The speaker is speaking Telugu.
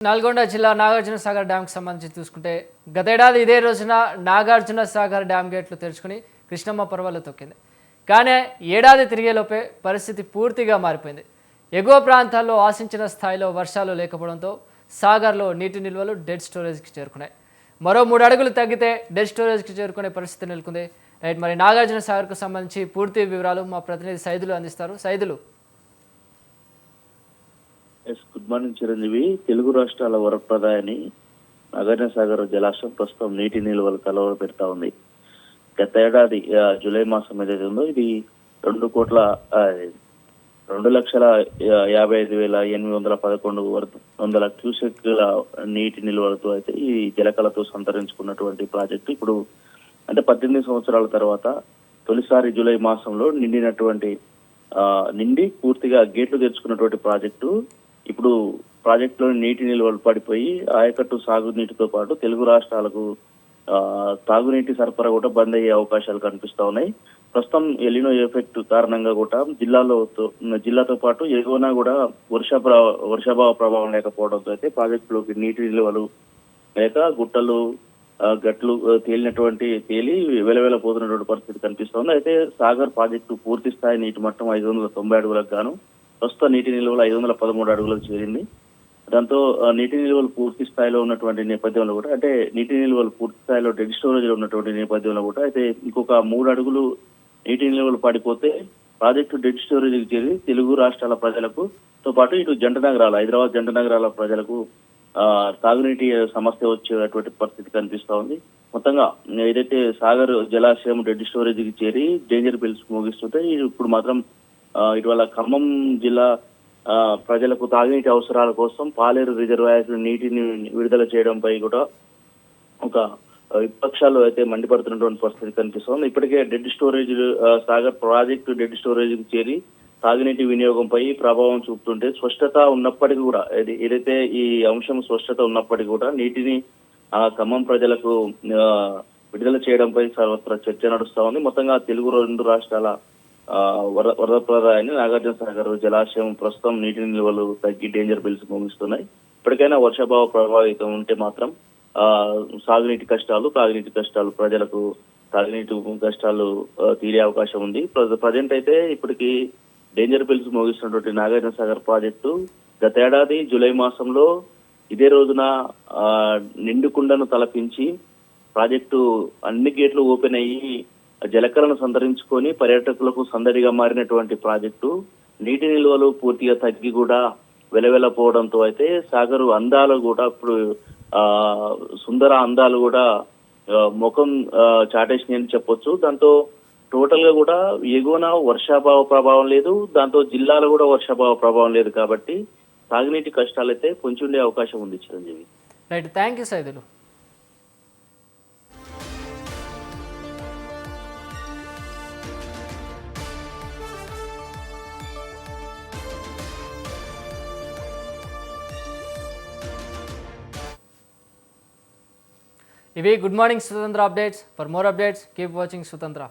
నల్గొండ జిల్లా నాగార్జున సాగర్ డ్యాంకు సంబంధించి చూసుకుంటే గతేడాది ఇదే రోజున నాగార్జున సాగర్ డ్యామ్ గేట్లు తెరుచుకుని కృష్ణమ్మ పర్వాలు తొక్కింది. కానీ ఏడాది తిరిగేలోపే పరిస్థితి పూర్తిగా మారిపోయింది. ఎగువ ప్రాంతాల్లో ఆశించిన స్థాయిలో వర్షాలు లేకపోవడంతో సాగర్లో నీటి నిల్వలు డెడ్ స్టోరేజ్కి చేరుకున్నాయి. మరో 3 అడుగులు తగ్గితే డెడ్ స్టోరేజ్కి చేరుకునే పరిస్థితి నెలకొంది. రైట్, మరి నాగార్జున సాగర్కు సంబంధించి పూర్తి వివరాలు మా ప్రతినిధి సైదులు అందిస్తారు. సైదులు. Good morning Chiranjeevi. తెలుగు రాష్ట్రాల వరప్రదాయని నాగార్జున సాగర్ జలాశయం ప్రస్తుతం నీటి నిల్వలు కలవర పెడతా ఉంది. గత ఏడాది జూలై మాసం ఏదైతే ఉందో ఇది 2,55,811 క్యూసెక్ల నీటి నిల్వలతో అయితే ఈ జలకళతో సంతరించుకున్నటువంటి ప్రాజెక్టు ఇప్పుడు అంటే 18 సంవత్సరాల తర్వాత తొలిసారి జూలై మాసంలో నిండి పూర్తిగా గేట్లు తెరుచుకున్నటువంటి ప్రాజెక్టు ఇప్పుడు ప్రాజెక్టులో నీటి నిల్వలు పడిపోయి ఆయకట్టు సాగునీటితో పాటు తెలుగు రాష్ట్రాలకు తాగునీటి సరఫరా కూడా బంద్ అయ్యే అవకాశాలు కనిపిస్తా ఉన్నాయి. ప్రస్తుతం ఎలినో ఎఫెక్ట్ కారణంగా కూడా జిల్లాతో పాటు ఎగువన కూడా వర్షాభావ ప్రభావం లేకపోవడంతో అయితే ప్రాజెక్టులోకి నీటి నిల్వలు లేక గుట్టలు గట్లు తేలి వెలవెలపోతున్నటువంటి పరిస్థితి కనిపిస్తోంది. అయితే సాగర్ ప్రాజెక్టు పూర్తి స్థాయి నీటి మట్టం 590 అడుగులకు గాను ప్రస్తుత నీటి నిల్వలు 513 అడుగులకు చేరింది. దాంతో నీటి నిల్వలు పూర్తి స్థాయిలో ఉన్నటువంటి నేపథ్యంలో కూడా అంటే నీటి నిల్వలు పూర్తి స్థాయిలో డెడ్ స్టోరేజ్ లో ఉన్నటువంటి నేపథ్యంలో కూడా అయితే ఇంకొక 3 అడుగులు నీటి నిల్వలు పడిపోతే ప్రాజెక్టు డెడ్ స్టోరేజ్ చేరి తెలుగు రాష్ట్రాల ప్రజలకు తో పాటు ఇటు హైదరాబాద్ జంట నగరాల ప్రజలకు తాగునీటి సమస్య వచ్చేటువంటి పరిస్థితి కనిపిస్తా ఉంది. మొత్తంగా ఏదైతే సాగర్ జలాశయం డెడ్ స్టోరేజ్ కి చేరి డేంజర్ బిల్స్ ముగిస్తుంటే ఇప్పుడు మాత్రం ఇటీవల ఖమ్మం జిల్లా ప్రజలకు తాగునీటి అవసరాల కోసం పాలేరు రిజర్వాయర్ నీటిని విడుదల చేయడంపై కూడా ఒక విపక్షాలు అయితే మండిపడుతున్నటువంటి పరిస్థితి కనిపిస్తోంది. ఇప్పటికే dead storage Sagar project dead storage కి చేరి తాగునీటి వినియోగంపై ప్రభావం చూపుతుంటే స్పష్టత ఉన్నప్పటికీ కూడా ఏదైతే ఈ అంశం స్పష్టత ఉన్నప్పటికీ కూడా నీటిని ఖమ్మం ప్రజలకు విడుదల చేయడంపై సర్వత్రా చర్చ నడుస్తా ఉంది. మొత్తంగా తెలుగు 2 రాష్ట్రాల వరప్రదాయాన్ని నాగార్జున సాగర్ జలాశయం ప్రస్తుతం నీటి నిల్వలు తగ్గి డేంజర్ బిల్స్ ముగిస్తున్నాయి. ఇప్పటికైనా వర్షాభావ ప్రభావితం ఉంటే మాత్రం తాగునీటి కష్టాలు ప్రజలకు తాగునీటి కష్టాలు తీరే అవకాశం ఉంది. ప్రజెంట్ అయితే ఇప్పటికి డేంజర్ బిల్స్ ముగిస్తున్నటువంటి నాగార్జున సాగర్ ప్రాజెక్టు గతేడాది జూలై మాసంలో ఇదే రోజున నిండుకుండను తలపించి ప్రాజెక్టు అన్ని గేట్లు ఓపెన్ అయ్యి జలకలను సంతరించుకొని పర్యాటకులకు సందడిగా మారినటువంటి ప్రాజెక్టు నీటి నిల్వలు పూర్తిగా తగ్గి కూడా వెలవెలపోవడంతో అయితే సాగరు అందాలు కూడా ఇప్పుడు సుందర అందాలు కూడా ముఖం చాటేసినాయని చెప్పొచ్చు. దాంతో టోటల్ గా కూడా ఎగువన వర్షాభావ ప్రభావం లేదు, దాంతో జిల్లాలో కూడా వర్షాభావ ప్రభావం లేదు కాబట్టి తాగునీటి కష్టాలు అయితే పొంచి ఉండే అవకాశం ఉంది Chiranjeevi. Right, thank you Saidulu. ఇవి గుడ్ మార్నింగ్ స్వతంత్ర updates. For more updates keep watching స్వతంత్ర.